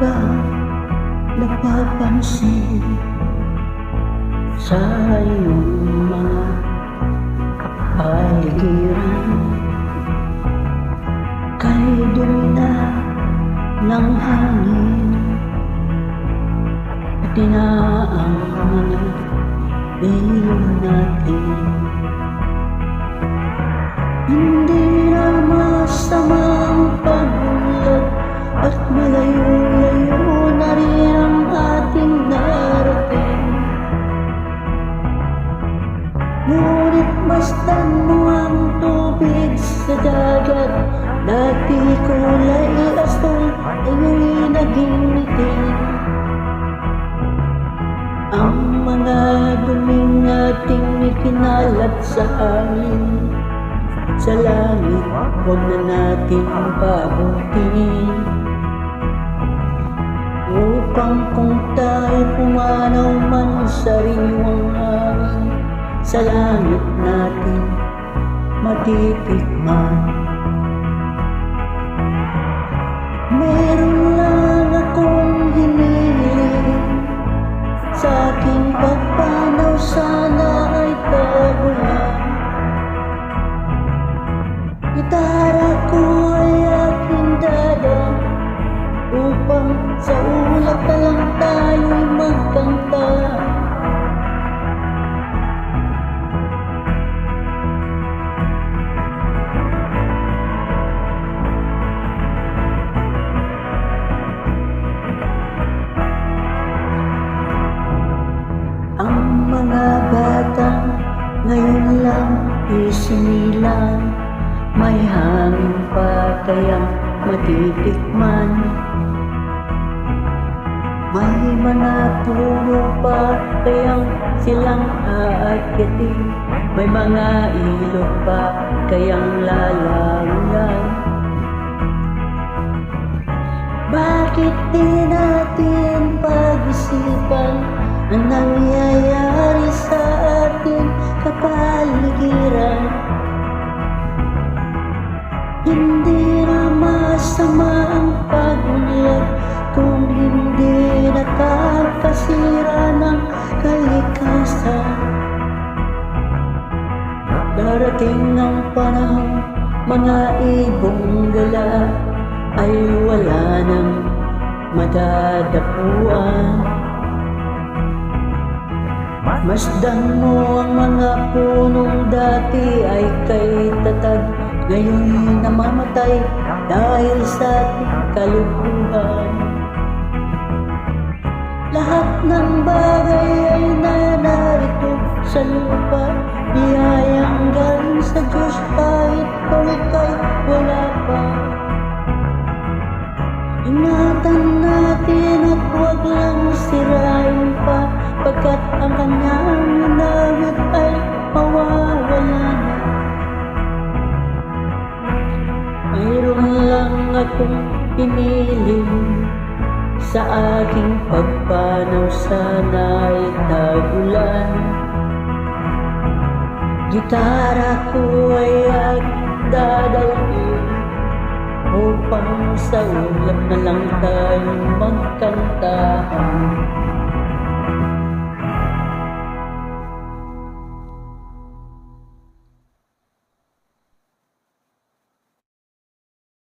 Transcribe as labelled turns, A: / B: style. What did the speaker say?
A: ba napapansin sa iyong mga kapaligiran? Kay dumi na ng hangin, pati na ang mga ilong natin. Hindi na masamang pagulat at malayo-layo na rin ang ating narating. Ngunit masdan mo ang tubig sa dagat, dati kulay asul ay ngayon naging itim. Ang mga duming ating ikinalat sa hangin, sa langit huwag na natin pabutin, upang kung tayo pumanaw man sa riwang hangin, sa langit natin matitikman. Meron lang akong hinihiling, sa aking pagpanaw sana ay tagulan. Gitara ko ay aking dadang, upang sa ulap na lang tayo'y magkanta. Ang mga batang ngayon lang isinilang, may hangin pa kayang matitikman. May mga puno pa kayang silang aakyatin, may mga ilog pa kayang lalangan. Bakit di natin pag-isipan ang nangyayari sa ating kapaligiran? Hindi na masama ang pagunlad kung hindi nakakasira ng kalikasan. Darating ang panahon, mga ibong gala ay wala nang madadapuan. Masdan mo ang mga punong dati ay kay tatag, ngayon namamatay dahil sa ating kalukuhan. Lahat ng bagay ay narito sa lupa, biyayang galing sa Diyos kahit ika'y wala pa. Ingatan natin at huwag lang sirain pa, pagkat ang kanyang ginamit ay mawawala na. Mayroon lang akong piniling, sa aking pagpanaw sana ay tagulan. Gitara ko ay aking dadalhin, upang sa ulap na lang tayong magkanta.